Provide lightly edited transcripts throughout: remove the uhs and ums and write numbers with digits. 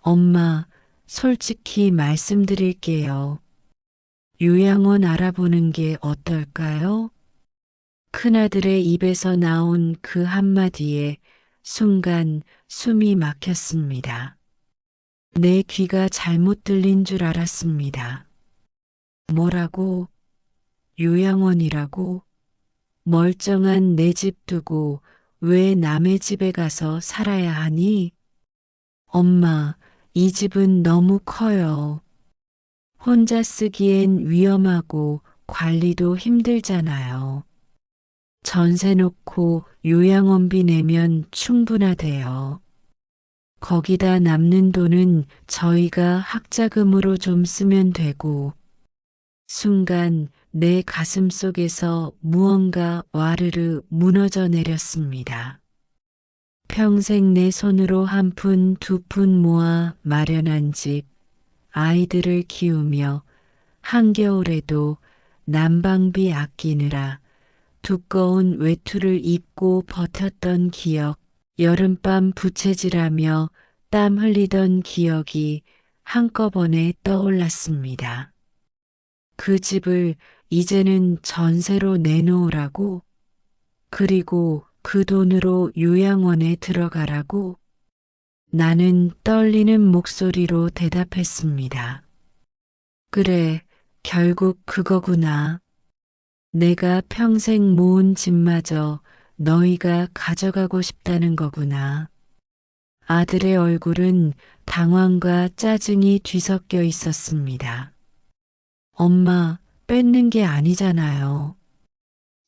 엄마, 솔직히 말씀드릴게요. 요양원 알아보는 게 어떨까요? 큰아들의 입에서 나온 그 한마디에 순간 숨이 막혔습니다. 내 귀가 잘못 들린 줄 알았습니다. 뭐라고? 요양원이라고? 멀쩡한 내 집 두고 왜 남의 집에 가서 살아야 하니? 엄마, 이 집은 너무 커요. 혼자 쓰기엔 위험하고 관리도 힘들잖아요. 전세 놓고 요양원비 내면 충분하대요. 거기다 남는 돈은 저희가 학자금으로 좀 쓰면 되고, 순간 내 가슴 속에서 무언가 와르르 무너져 내렸습니다. 평생 내 손으로 한 푼 두 푼 모아 마련한 집, 아이들을 키우며 한겨울에도 난방비 아끼느라 두꺼운 외투를 입고 버텼던 기억, 여름밤 부채질하며 땀 흘리던 기억이 한꺼번에 떠올랐습니다. 그 집을 이제는 전세로 내놓으라고, 그리고 그 돈으로 요양원에 들어가라고. 나는 떨리는 목소리로 대답했습니다. 그래, 결국 그거구나. 내가 평생 모은 집마저 너희가 가져가고 싶다는 거구나. 아들의 얼굴은 당황과 짜증이 뒤섞여 있었습니다. 엄마, 뺏는 게 아니잖아요.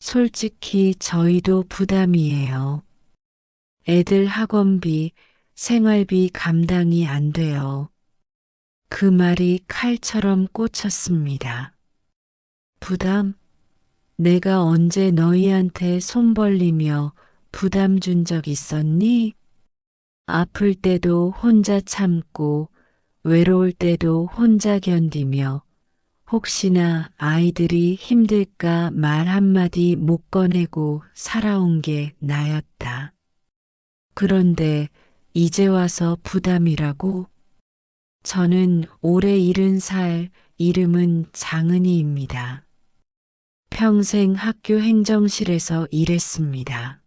솔직히 저희도 부담이에요. 애들 학원비, 생활비 감당이 안 돼요. 그 말이 칼처럼 꽂혔습니다. 부담? 내가 언제 너희한테 손 벌리며 부담 준 적 있었니? 아플 때도 혼자 참고 외로울 때도 혼자 견디며 혹시나 아이들이 힘들까 말 한마디 못 꺼내고 살아온 게 나였다. 그런데 이제 와서 부담이라고? 저는 올해 70살, 이름은 장은희입니다. 평생 학교 행정실에서 일했습니다.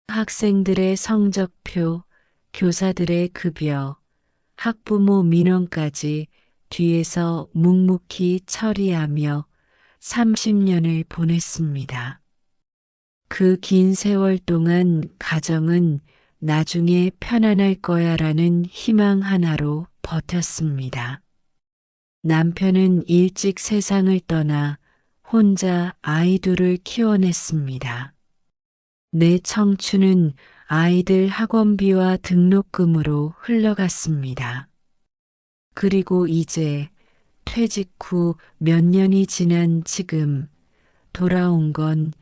학생들의 성적표, 교사들의 급여, 학부모 민원까지 뒤에서 묵묵히 처리하며 30년을 보냈습니다. 그 긴 세월 동안 가정은 나중에 편안할 거야라는 희망 하나로 버텼습니다. 남편은 일찍 세상을 떠나 혼자 아이 둘을 키워냈습니다. 내 청춘은 아이들 학원비와 등록금으로 흘러갔습니다. 그리고 이제 퇴직 후 몇 년이 지난 지금 돌아온 건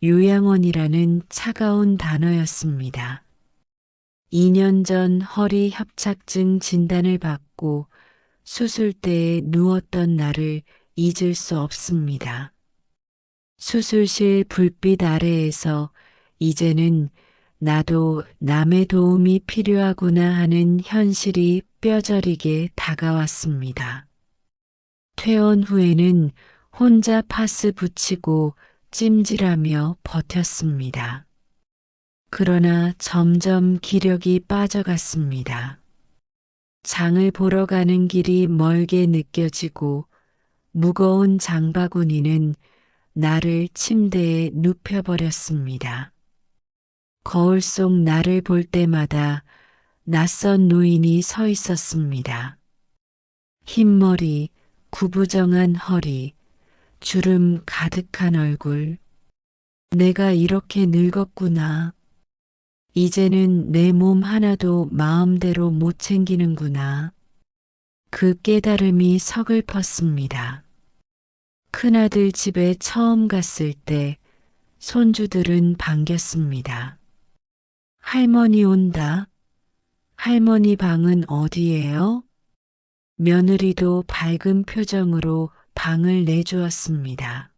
요양원이라는 차가운 단어였습니다. 2년 전 허리 협착증 진단을 받고 수술대에 누웠던 날을 잊을 수 없습니다. 수술실 불빛 아래에서 이제는 나도 남의 도움이 필요하구나 하는 현실이 뼈저리게 다가왔습니다. 퇴원 후에는 혼자 파스 붙이고 찜질하며 버텼습니다. 그러나 점점 기력이 빠져갔습니다. 장을 보러 가는 길이 멀게 느껴지고 무거운 장바구니는 나를 침대에 눕혀버렸습니다. 거울 속 나를 볼 때마다 낯선 노인이 서 있었습니다. 흰머리, 구부정한 허리, 주름 가득한 얼굴. 내가 이렇게 늙었구나. 이제는 내 몸 하나도 마음대로 못 챙기는구나. 그 깨달음이 서글펐습니다. 큰아들 집에 처음 갔을 때 손주들은 반겼습니다. 할머니 온다. 할머니 방은 어디예요? 며느리도 밝은 표정으로 방을 내주었습니다.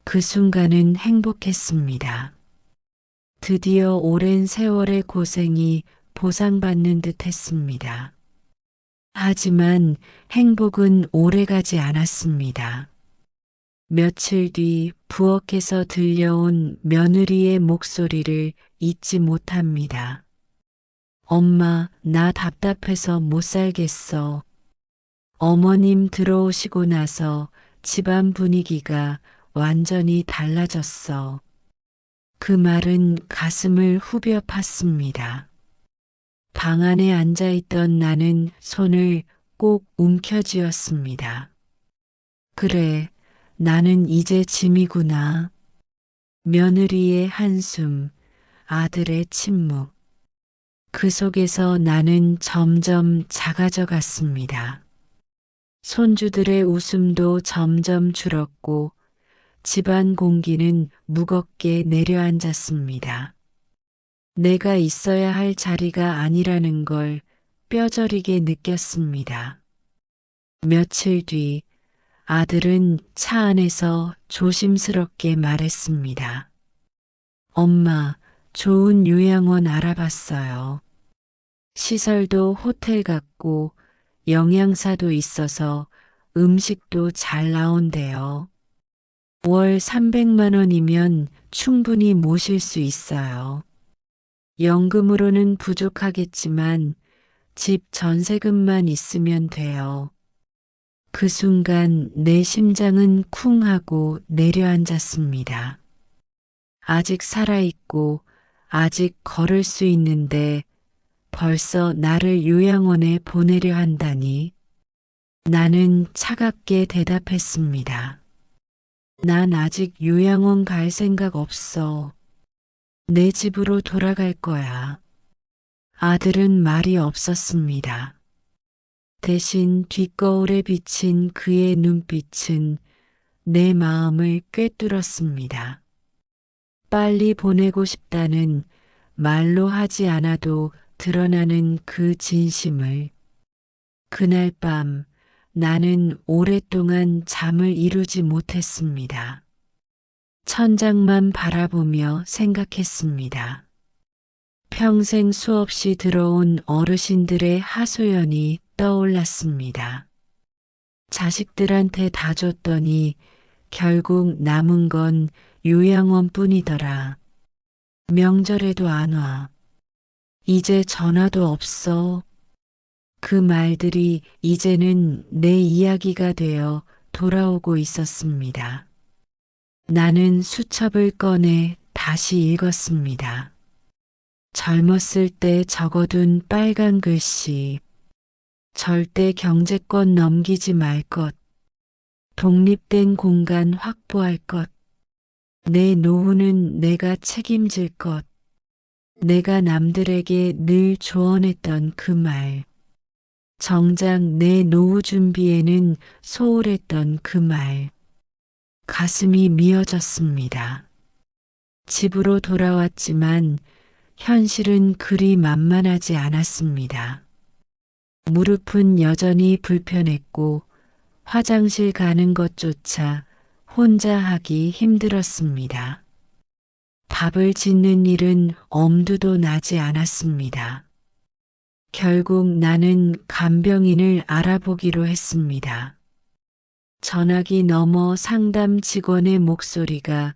그 순간은 행복했습니다. 드디어 오랜 세월의 고생이 보상받는 듯 했습니다. 하지만 행복은 오래가지 않았습니다. 며칠 뒤 부엌에서 들려온 며느리의 목소리를 잊지 못합니다. 엄마, 나 답답해서 못 살겠어. 어머님 들어오시고 나서 집안 분위기가 완전히 달라졌어. 그 말은 가슴을 후벼 팠습니다. 방 안에 앉아있던 나는 손을 꼭 움켜쥐었습니다. 그래, 나는 이제 짐이구나. 며느리의 한숨, 아들의 침묵. 그 속에서 나는 점점 작아져 갔습니다. 손주들의 웃음도 점점 줄었고 집안 공기는 무겁게 내려앉았습니다. 내가 있어야 할 자리가 아니라는 걸 뼈저리게 느꼈습니다. 며칠 뒤 아들은 차 안에서 조심스럽게 말했습니다. 엄마, 좋은 요양원 알아봤어요. 시설도 호텔 같고 영양사도 있어서 음식도 잘 나온대요. 월 300만 원이면 충분히 모실 수 있어요. 연금으로는 부족하겠지만 집 전세금만 있으면 돼요. 그 순간 내 심장은 쿵 하고 내려앉았습니다. 아직 살아있고 아직 걸을 수 있는데 벌써 나를 요양원에 보내려 한다니. 나는 차갑게 대답했습니다. 난 아직 요양원 갈 생각 없어. 내 집으로 돌아갈 거야. 아들은 말이 없었습니다. 대신 뒷거울에 비친 그의 눈빛은 내 마음을 꿰뚫었습니다. 빨리 보내고 싶다는 말로 하지 않아도 드러나는 그 진심을. 그날 밤 나는 오랫동안 잠을 이루지 못했습니다. 천장만 바라보며 생각했습니다. 평생 수없이 들어온 어르신들의 하소연이 떠올랐습니다. 자식들한테 다 줬더니 결국 남은 건 요양원뿐이더라. 명절에도 안 와. 이제 전화도 없어. 그 말들이 이제는 내 이야기가 되어 돌아오고 있었습니다. 나는 수첩을 꺼내 다시 읽었습니다. 젊었을 때 적어둔 빨간 글씨. 절대 경제권 넘기지 말 것. 독립된 공간 확보할 것. 내 노후는 내가 책임질 것. 내가 남들에게 늘 조언했던 그 말. 정작 내 노후 준비에는 소홀했던 그 말. 가슴이 미어졌습니다. 집으로 돌아왔지만 현실은 그리 만만하지 않았습니다. 무릎은 여전히 불편했고 화장실 가는 것조차 혼자 하기 힘들었습니다. 밥을 짓는 일은 엄두도 나지 않았습니다. 결국 나는 간병인을 알아보기로 했습니다. 전화기 너머 상담 직원의 목소리가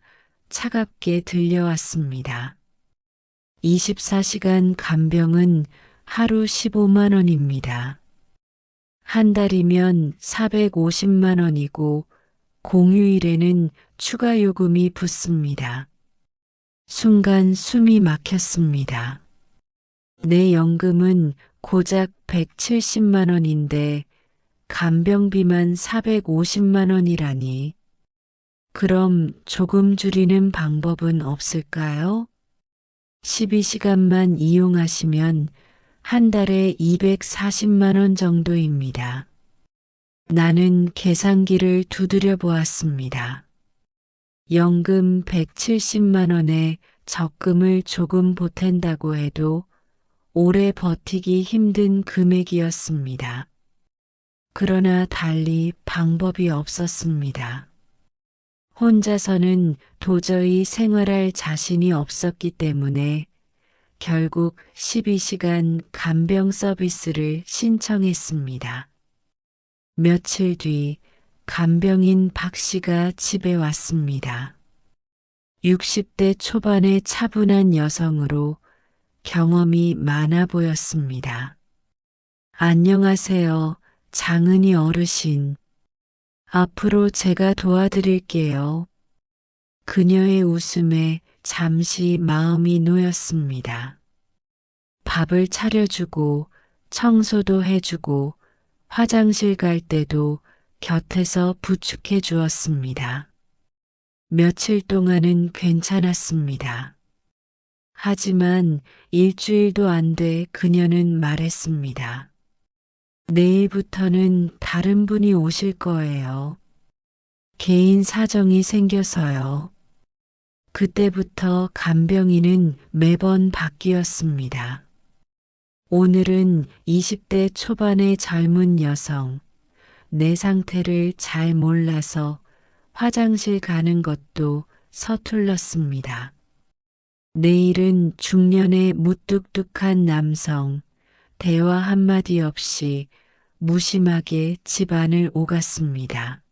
차갑게 들려왔습니다. 24시간 간병은 하루 15만 원입니다. 한 달이면 450만 원이고 공휴일에는 추가 요금이 붙습니다. 순간 숨이 막혔습니다. 내 연금은 고작 170만 원인데 간병비만 450만 원이라니. 그럼 조금 줄이는 방법은 없을까요? 12시간만 이용하시면 한 달에 240만 원 정도입니다. 나는 계산기를 두드려 보았습니다. 연금 170만 원에 적금을 조금 보탠다고 해도 오래 버티기 힘든 금액이었습니다. 그러나 달리 방법이 없었습니다. 혼자서는 도저히 생활할 자신이 없었기 때문에 결국 12시간 간병 서비스를 신청했습니다. 며칠 뒤 간병인 박 씨가 집에 왔습니다. 60대 초반의 차분한 여성으로 경험이 많아 보였습니다. 안녕하세요, 장은희 어르신. 앞으로 제가 도와드릴게요. 그녀의 웃음에 잠시 마음이 놓였습니다. 밥을 차려주고 청소도 해주고 화장실 갈 때도 곁에서 부축해 주었습니다. 며칠 동안은 괜찮았습니다. 하지만 일주일도 안 돼 그녀는 말했습니다. 내일부터는 다른 분이 오실 거예요. 개인 사정이 생겨서요. 그때부터 간병인은 매번 바뀌었습니다. 오늘은 20대 초반의 젊은 여성, 내 상태를 잘 몰라서 화장실 가는 것도 서툴렀습니다. 내일은 중년의 무뚝뚝한 남성, 대화 한마디 없이 무심하게 집안을 오갔습니다.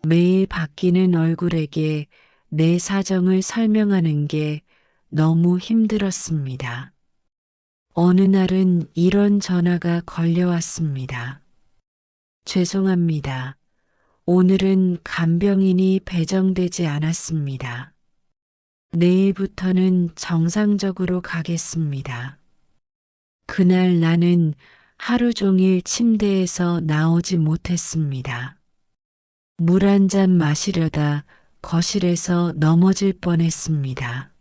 매일 바뀌는 얼굴에게 내 사정을 설명하는 게 너무 힘들었습니다. 어느 날은 이런 전화가 걸려왔습니다. 죄송합니다. 오늘은 간병인이 배정되지 않았습니다. 내일부터는 정상적으로 가겠습니다. 그날 나는 하루 종일 침대에서 나오지 못했습니다. 물 한 잔 마시려다 거실에서 넘어질 뻔했습니다.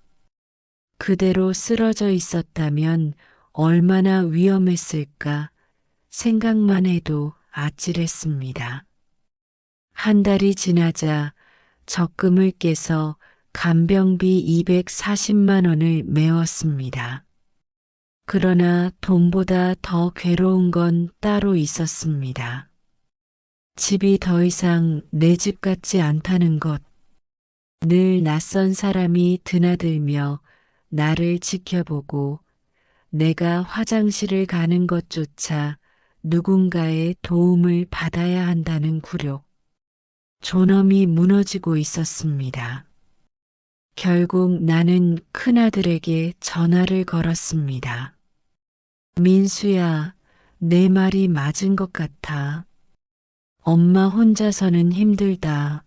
그대로 쓰러져 있었다면 얼마나 위험했을까 생각만 해도 아찔했습니다. 한 달이 지나자 적금을 깨서 간병비 240만 원을 메웠습니다. 그러나 돈보다 더 괴로운 건 따로 있었습니다. 집이 더 이상 내 집 같지 않다는 것. 늘 낯선 사람이 드나들며 나를 지켜보고 내가 화장실을 가는 것조차 누군가의 도움을 받아야 한다는 굴욕. 존엄이 무너지고 있었습니다. 결국 나는 큰아들에게 전화를 걸었습니다. 민수야, 내 말이 맞은 것 같아. 엄마 혼자서는 힘들다.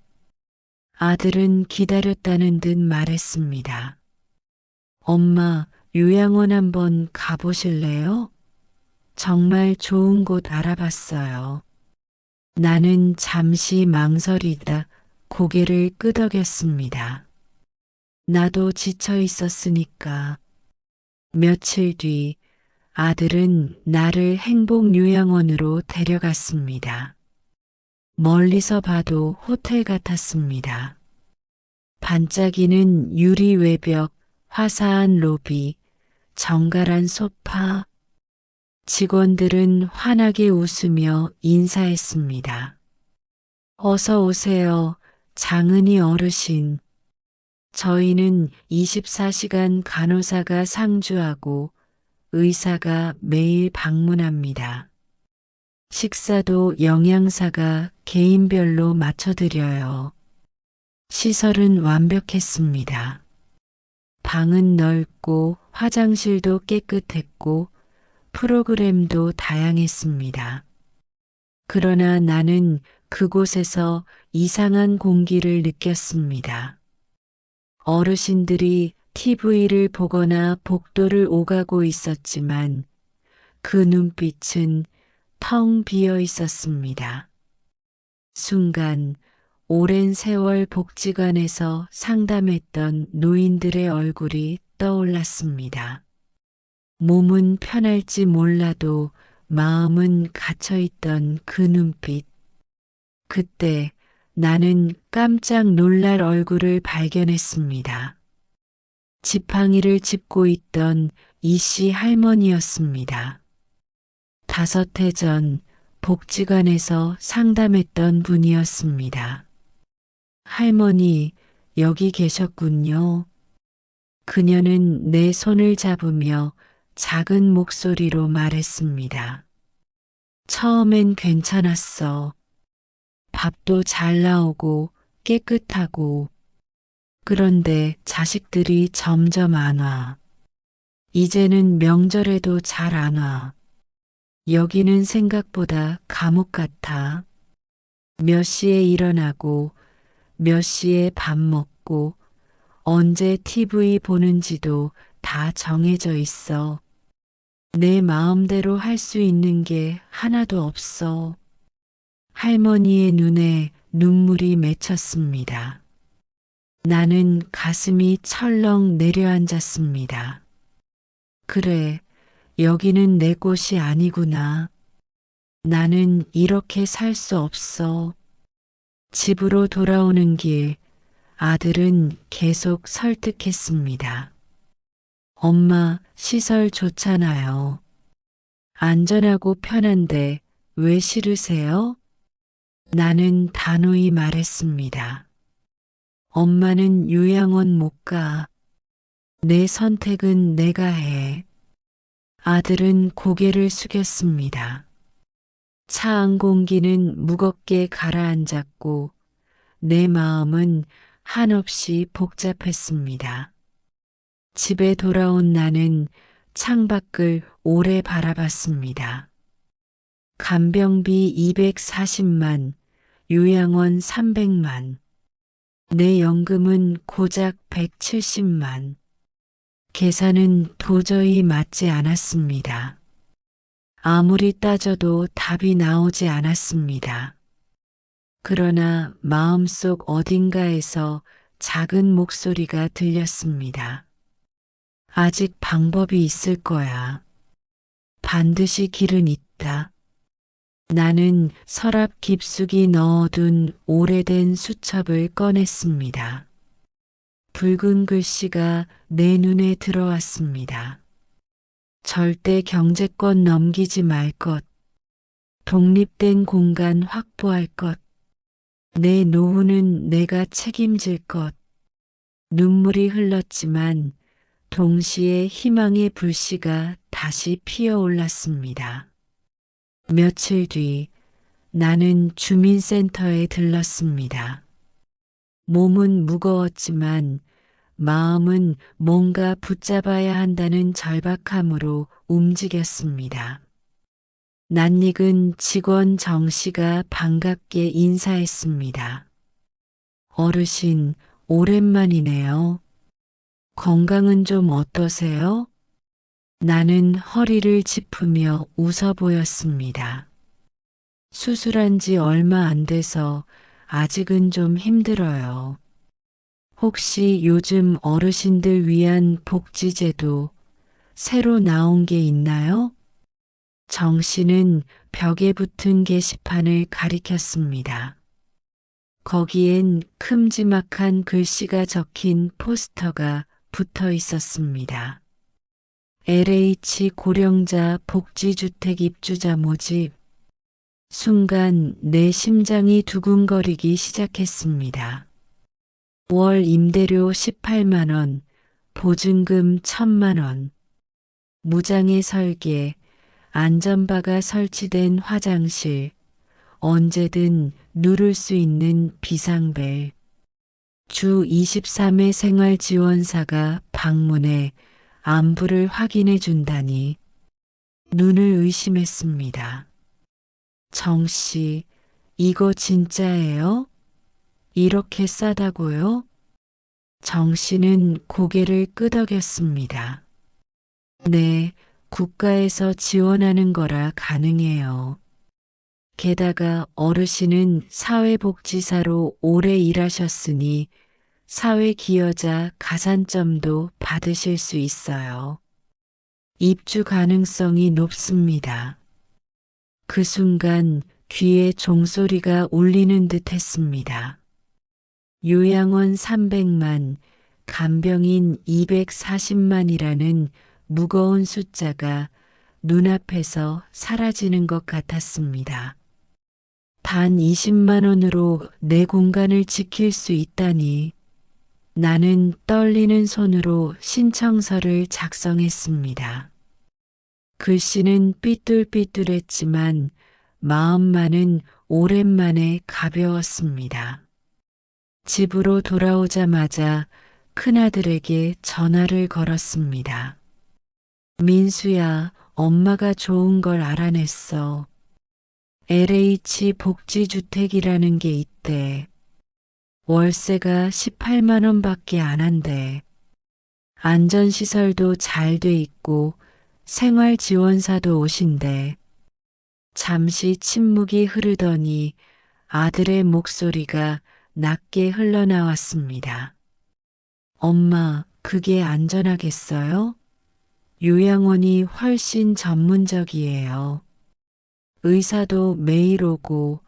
아들은 기다렸다는 듯 말했습니다. 엄마, 요양원 한번 가보실래요? 정말 좋은 곳 알아봤어요. 나는 잠시 망설이다 고개를 끄덕였습니다. 나도 지쳐 있었으니까. 며칠 뒤 아들은 나를 행복요양원으로 데려갔습니다. 멀리서 봐도 호텔 같았습니다. 반짝이는 유리 외벽, 화사한 로비, 정갈한 소파. 직원들은 환하게 웃으며 인사했습니다. 어서 오세요, 장은희 어르신. 저희는 24시간 간호사가 상주하고 의사가 매일 방문합니다. 식사도 영양사가 개인별로 맞춰드려요. 시설은 완벽했습니다. 방은 넓고 화장실도 깨끗했고 프로그램도 다양했습니다. 그러나 나는 그곳에서 이상한 공기를 느꼈습니다. 어르신들이 TV를 보거나 복도를 오가고 있었지만 그 눈빛은 텅 비어 있었습니다. 순간 오랜 세월 복지관에서 상담했던 노인들의 얼굴이 떠올랐습니다. 몸은 편할지 몰라도 마음은 갇혀있던 그 눈빛. 그때 나는 깜짝 놀랄 얼굴을 발견했습니다. 지팡이를 짚고 있던 이씨 할머니였습니다. 5해 전 복지관에서 상담했던 분이었습니다. 할머니, 여기 계셨군요. 그녀는 내 손을 잡으며 작은 목소리로 말했습니다. 처음엔 괜찮았어. 밥도 잘 나오고 깨끗하고. 그런데 자식들이 점점 안 와. 이제는 명절에도 잘 안 와. 여기는 생각보다 감옥 같아. 몇 시에 일어나고 몇 시에 밥 먹고 언제 TV 보는지도 다 정해져 있어. 내 마음대로 할 수 있는 게 하나도 없어. 할머니의 눈에 눈물이 맺혔습니다. 나는 가슴이 철렁 내려앉았습니다. 그래, 여기는 내 곳이 아니구나. 나는 이렇게 살 수 없어. 집으로 돌아오는 길, 아들은 계속 설득했습니다. 엄마, 시설 좋잖아요. 안전하고 편한데 왜 싫으세요? 나는 단호히 말했습니다. 엄마는 요양원 못 가. 내 선택은 내가 해. 아들은 고개를 숙였습니다. 차 안 공기는 무겁게 가라앉았고 내 마음은 한없이 복잡했습니다. 집에 돌아온 나는 창밖을 오래 바라봤습니다. 간병비 240만, 요양원 300만, 내 연금은 고작 170만. 계산은 도저히 맞지 않았습니다. 아무리 따져도 답이 나오지 않았습니다. 그러나 마음속 어딘가에서 작은 목소리가 들렸습니다. 아직 방법이 있을 거야. 반드시 길은 있다. 나는 서랍 깊숙이 넣어둔 오래된 수첩을 꺼냈습니다. 붉은 글씨가 내 눈에 들어왔습니다. 절대 경제권 넘기지 말 것. 독립된 공간 확보할 것. 내 노후는 내가 책임질 것. 눈물이 흘렀지만 동시에 희망의 불씨가 다시 피어올랐습니다. 며칠 뒤 나는 주민센터에 들렀습니다. 몸은 무거웠지만 마음은 뭔가 붙잡아야 한다는 절박함으로 움직였습니다. 낯익은 직원 정 씨가 반갑게 인사했습니다. 어르신, 오랜만이네요. 건강은 좀 어떠세요? 나는 허리를 짚으며 웃어 보였습니다. 수술한 지 얼마 안 돼서 아직은 좀 힘들어요. 혹시 요즘 어르신들 위한 복지제도 새로 나온 게 있나요? 정 씨는 벽에 붙은 게시판을 가리켰습니다. 거기엔 큼지막한 글씨가 적힌 포스터가 붙어 있었습니다. LH 고령자 복지주택 입주자 모집. 순간 내 심장이 두근거리기 시작했습니다. 월 임대료 18만 원, 보증금 1,000만 원, 무장의 설계, 안전바가 설치된 화장실, 언제든 누를 수 있는 비상벨, 주 23회 생활지원사가 방문해 안부를 확인해 준다니 눈을 의심했습니다. 정 씨, 이거 진짜예요? 이렇게 싸다고요? 정 씨는 고개를 끄덕였습니다. 네, 국가에서 지원하는 거라 가능해요. 게다가 어르신은 사회복지사로 오래 일하셨으니 사회기여자 가산점도 받으실 수 있어요. 입주 가능성이 높습니다. 그 순간 귀에 종소리가 울리는 듯 했습니다. 요양원 300만, 간병인 240만이라는 무거운 숫자가 눈앞에서 사라지는 것 같았습니다. 단 20만 원으로 내 공간을 지킬 수 있다니 나는 떨리는 손으로 신청서를 작성했습니다. 글씨는 삐뚤삐뚤했지만 마음만은 오랜만에 가벼웠습니다. 집으로 돌아오자마자 큰아들에게 전화를 걸었습니다. 민수야, 엄마가 좋은 걸 알아냈어. LH 복지주택이라는 게 있대. 월세가 18만 원밖에 안 한대. 안전시설도 잘 돼 있고 생활지원사도 오신대. 잠시 침묵이 흐르더니 아들의 목소리가 낮게 흘러나왔습니다. 엄마, 그게 안전하겠어요? 요양원이 훨씬 전문적이에요. 의사도 매일 오고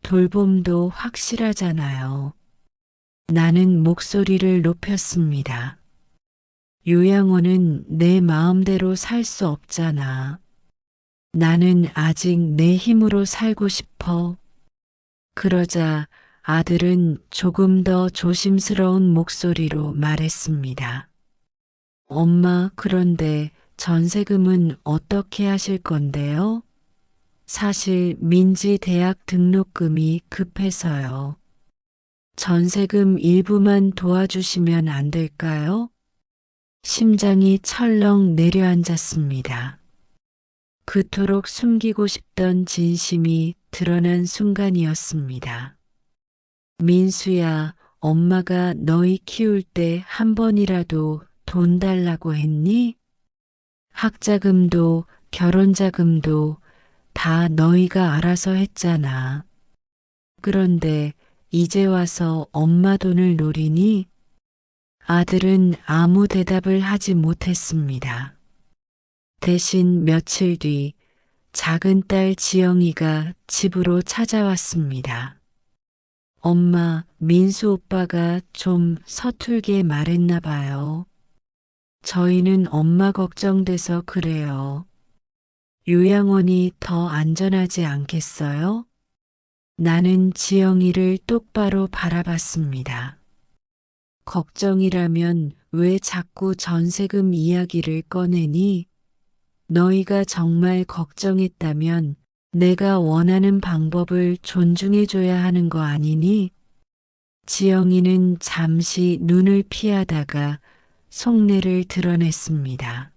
돌봄도 확실하잖아요. 나는 목소리를 높였습니다. 요양원은 내 마음대로 살 수 없잖아. 나는 아직 내 힘으로 살고 싶어. 그러자 아들은 조금 더 조심스러운 목소리로 말했습니다. 엄마, 그런데 전세금은 어떻게 하실 건데요? 사실 민지 대학 등록금이 급해서요. 전세금 일부만 도와주시면 안 될까요? 심장이 철렁 내려앉았습니다. 그토록 숨기고 싶던 진심이 드러난 순간이었습니다. 민수야, 엄마가 너희 키울 때 한 번이라도 돈 달라고 했니? 학자금도 결혼자금도 다 너희가 알아서 했잖아. 그런데 이제 와서 엄마 돈을 노리니? 아들은 아무 대답을 하지 못했습니다. 대신 며칠 뒤 작은 딸 지영이가 집으로 찾아왔습니다. 엄마, 민수 오빠가 좀 서툴게 말했나 봐요. 저희는 엄마 걱정돼서 그래요. 요양원이 더 안전하지 않겠어요? 나는 지영이를 똑바로 바라봤습니다. 걱정이라면 왜 자꾸 전세금 이야기를 꺼내니? 너희가 정말 걱정했다면 내가 원하는 방법을 존중해줘야 하는 거 아니니? 지영이는 잠시 눈을 피하다가 속내를 드러냈습니다.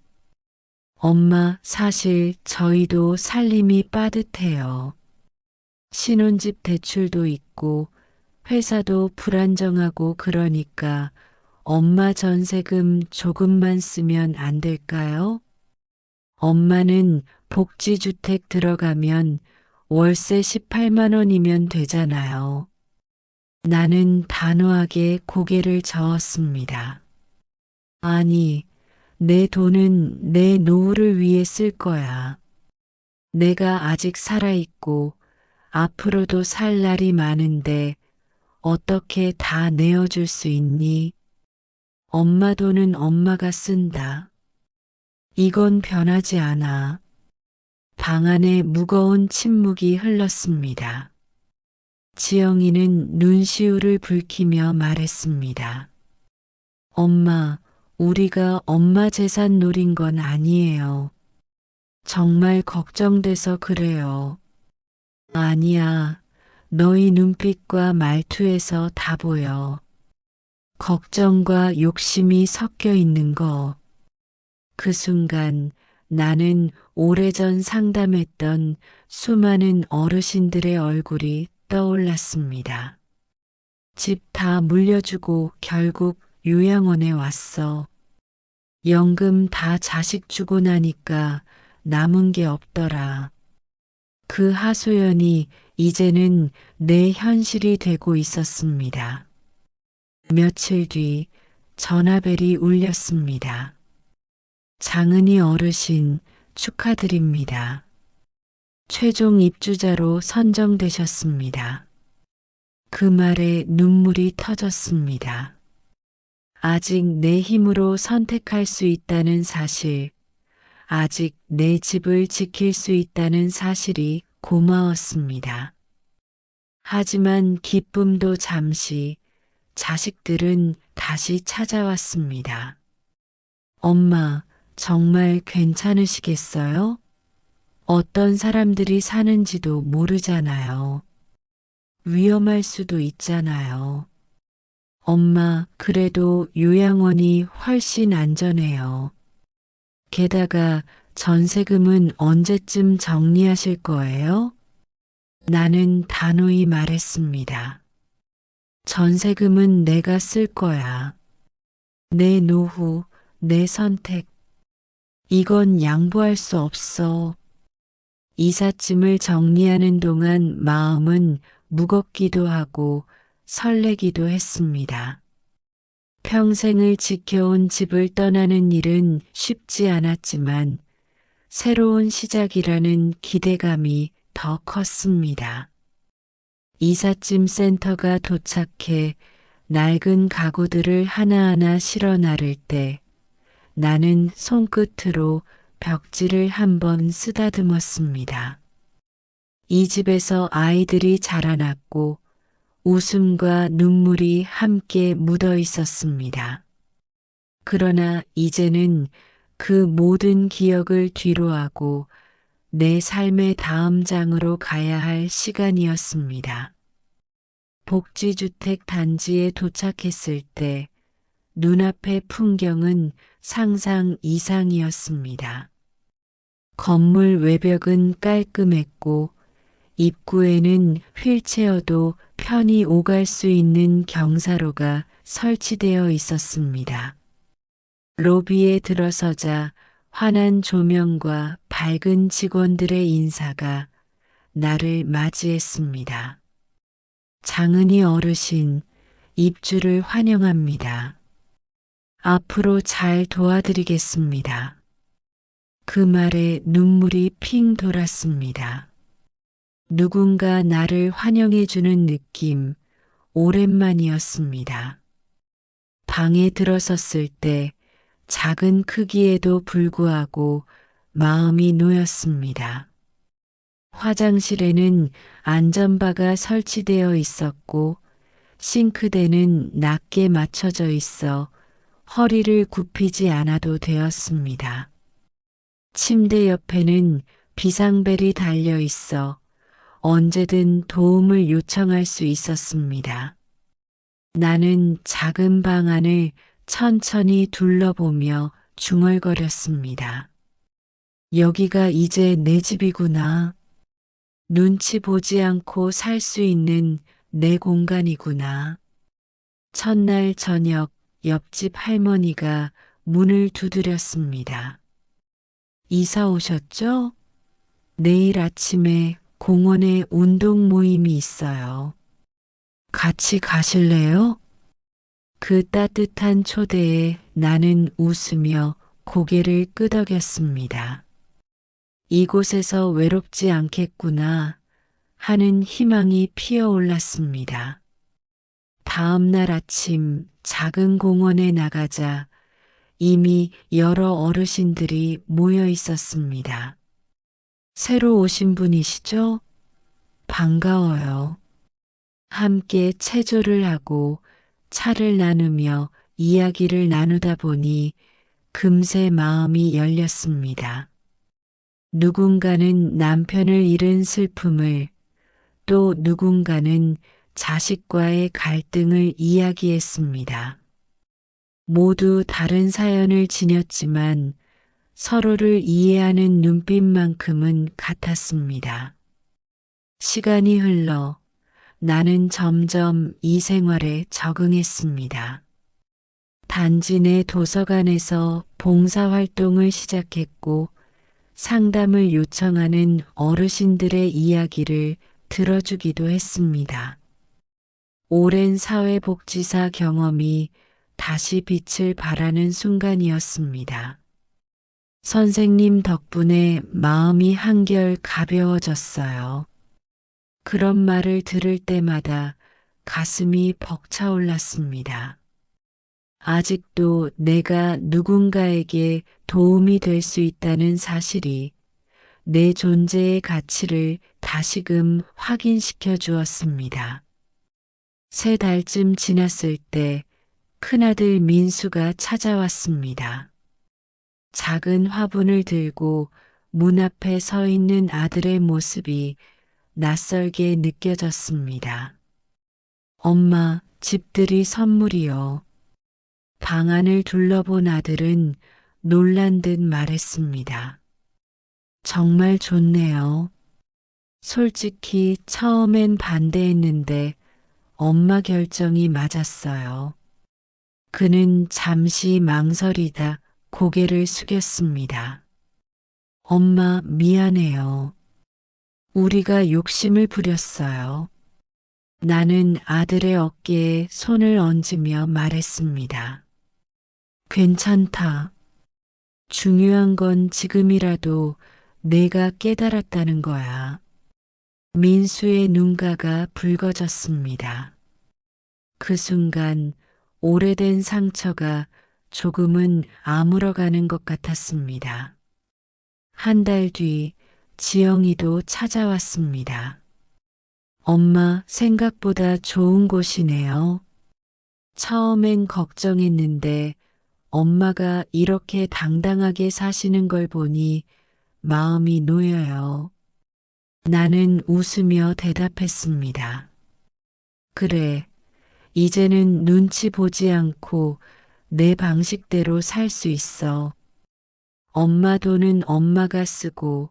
엄마, 사실 저희도 살림이 빠듯해요. 신혼집 대출도 있고 회사도 불안정하고 그러니까 엄마 전세금 조금만 쓰면 안 될까요? 엄마는 복지주택 들어가면 월세 18만 원이면 되잖아요. 나는 단호하게 고개를 저었습니다. 아니, 내 돈은 내 노후를 위해 쓸 거야. 내가 아직 살아있고 앞으로도 살 날이 많은데 어떻게 다 내어줄 수 있니? 엄마 돈은 엄마가 쓴다. 이건 변하지 않아. 방 안에 무거운 침묵이 흘렀습니다. 지영이는 눈시울을 붉히며 말했습니다. 엄마, 우리가 엄마 재산 노린 건 아니에요. 정말 걱정돼서 그래요. 아니야. 너희 눈빛과 말투에서 다 보여. 걱정과 욕심이 섞여 있는 거. 그 순간 나는 오래전 상담했던 수많은 어르신들의 얼굴이 떠올랐습니다. 집 다 물려주고 결국 요양원에 왔어. 연금 다 자식 주고 나니까 남은 게 없더라. 그 하소연이 이제는 내 현실이 되고 있었습니다. 며칠 뒤 전화벨이 울렸습니다. 장은희 어르신 축하드립니다. 최종 입주자로 선정되셨습니다. 그 말에 눈물이 터졌습니다. 아직 내 힘으로 선택할 수 있다는 사실, 아직 내 집을 지킬 수 있다는 사실이 고마웠습니다. 하지만 기쁨도 잠시, 자식들은 다시 찾아왔습니다. 엄마, 정말 괜찮으시겠어요? 어떤 사람들이 사는지도 모르잖아요. 위험할 수도 있잖아요. 엄마, 그래도 요양원이 훨씬 안전해요. 게다가 전세금은 언제쯤 정리하실 거예요? 나는 단호히 말했습니다. 전세금은 내가 쓸 거야. 내 노후, 내 선택. 이건 양보할 수 없어. 이삿짐을 정리하는 동안 마음은 무겁기도 하고 설레기도 했습니다. 평생을 지켜온 집을 떠나는 일은 쉽지 않았지만 새로운 시작이라는 기대감이 더 컸습니다. 이삿짐 센터가 도착해 낡은 가구들을 하나하나 실어 나를 때 나는 손끝으로 벽지를 한번 쓰다듬었습니다. 이 집에서 아이들이 자라났고 웃음과 눈물이 함께 묻어 있었습니다. 그러나 이제는 그 모든 기억을 뒤로하고 내 삶의 다음 장으로 가야 할 시간이었습니다. 복지주택 단지에 도착했을 때 눈앞의 풍경은 상상 이상이었습니다. 건물 외벽은 깔끔했고 입구에는 휠체어도 편히 오갈 수 있는 경사로가 설치되어 있었습니다. 로비에 들어서자 환한 조명과 밝은 직원들의 인사가 나를 맞이했습니다. 장은희 어르신, 입주를 환영합니다. 앞으로 잘 도와드리겠습니다. 그 말에 눈물이 핑 돌았습니다. 누군가 나를 환영해주는 느낌, 오랜만이었습니다. 방에 들어섰을 때 작은 크기에도 불구하고 마음이 놓였습니다. 화장실에는 안전바가 설치되어 있었고 싱크대는 낮게 맞춰져 있어 허리를 굽히지 않아도 되었습니다. 침대 옆에는 비상벨이 달려 있어 언제든 도움을 요청할 수 있었습니다. 나는 작은 방 안을 천천히 둘러보며 중얼거렸습니다. 여기가 이제 내 집이구나. 눈치 보지 않고 살 수 있는 내 공간이구나. 첫날 저녁 옆집 할머니가 문을 두드렸습니다. 이사 오셨죠? 내일 아침에 공원에 운동 모임이 있어요. 같이 가실래요? 그 따뜻한 초대에 나는 웃으며 고개를 끄덕였습니다. 이곳에서 외롭지 않겠구나 하는 희망이 피어올랐습니다. 다음 날 아침 작은 공원에 나가자 이미 여러 어르신들이 모여 있었습니다. 새로 오신 분이시죠? 반가워요. 함께 체조를 하고 차를 나누며 이야기를 나누다 보니 금세 마음이 열렸습니다. 누군가는 남편을 잃은 슬픔을, 또 누군가는 자식과의 갈등을 이야기했습니다. 모두 다른 사연을 지녔지만 서로를 이해하는 눈빛만큼은 같았습니다. 시간이 흘러 나는 점점 이 생활에 적응했습니다. 단지 내 도서관에서 봉사활동을 시작했고 상담을 요청하는 어르신들의 이야기를 들어주기도 했습니다. 오랜 사회복지사 경험이 다시 빛을 발하는 순간이었습니다. 선생님 덕분에 마음이 한결 가벼워졌어요. 그런 말을 들을 때마다 가슴이 벅차올랐습니다. 아직도 내가 누군가에게 도움이 될 수 있다는 사실이 내 존재의 가치를 다시금 확인시켜 주었습니다. 3달쯤 지났을 때 큰아들 민수가 찾아왔습니다. 작은 화분을 들고 문 앞에 서 있는 아들의 모습이 낯설게 느껴졌습니다. 엄마, 집들이 선물이요. 방 안을 둘러본 아들은 놀란 듯 말했습니다. 정말 좋네요. 솔직히 처음엔 반대했는데 엄마 결정이 맞았어요. 그는 잠시 망설이다 고개를 숙였습니다. 엄마, 미안해요. 우리가 욕심을 부렸어요. 나는 아들의 어깨에 손을 얹으며 말했습니다. 괜찮다. 중요한 건 지금이라도 내가 깨달았다는 거야. 민수의 눈가가 붉어졌습니다. 그 순간 오래된 상처가 조금은 아물어가는 것 같았습니다. 1달 뒤 지영이도 찾아왔습니다. 엄마, 생각보다 좋은 곳이네요. 처음엔 걱정했는데 엄마가 이렇게 당당하게 사시는 걸 보니 마음이 놓여요. 나는 웃으며 대답했습니다. 그래, 이제는 눈치 보지 않고 내 방식대로 살 수 있어. 엄마 돈은 엄마가 쓰고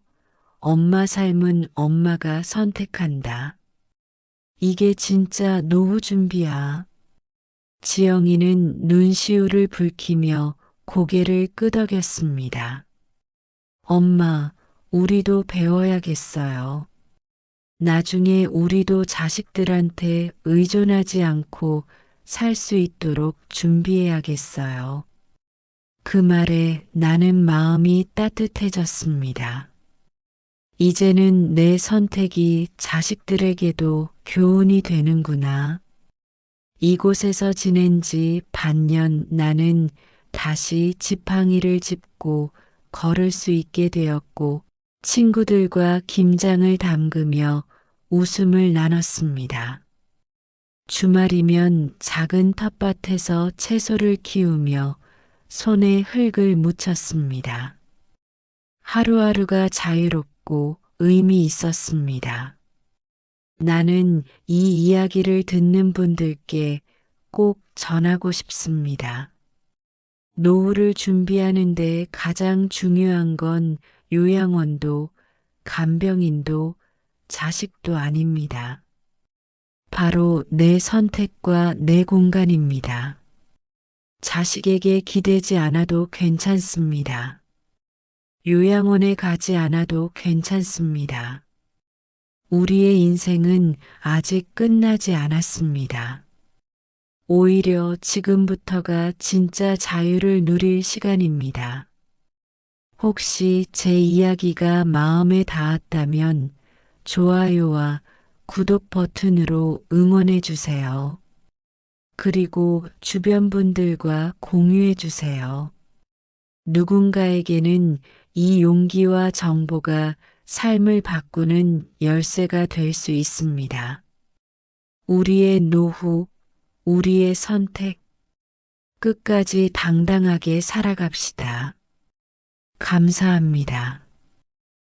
엄마 삶은 엄마가 선택한다. 이게 진짜 노후 준비야. 지영이는 눈시울을 붉히며 고개를 끄덕였습니다. 엄마, 우리도 배워야겠어요. 나중에 우리도 자식들한테 의존하지 않고 살 수 있도록 준비해야겠어요. 그 말에 나는 마음이 따뜻해졌습니다. 이제는 내 선택이 자식들에게도 교훈이 되는구나. 이곳에서 지낸 지 반년 나는 다시 지팡이를 짚고 걸을 수 있게 되었고 친구들과 김장을 담그며 웃음을 나눴습니다. 주말이면 작은 텃밭에서 채소를 키우며 손에 흙을 묻혔습니다. 하루하루가 자유롭고 의미 있었습니다. 나는 이 이야기를 듣는 분들께 꼭 전하고 싶습니다. 노후를 준비하는 데 가장 중요한 건 요양원도 간병인도 자식도 아닙니다. 바로 내 선택과 내 공간입니다. 자식에게 기대지 않아도 괜찮습니다. 요양원에 가지 않아도 괜찮습니다. 우리의 인생은 아직 끝나지 않았습니다. 오히려 지금부터가 진짜 자유를 누릴 시간입니다. 혹시 제 이야기가 마음에 닿았다면 좋아요와 구독 버튼으로 응원해 주세요. 그리고 주변 분들과 공유해 주세요. 누군가에게는 이 용기와 정보가 삶을 바꾸는 열쇠가 될 수 있습니다. 우리의 노후, 우리의 선택, 끝까지 당당하게 살아갑시다. 감사합니다.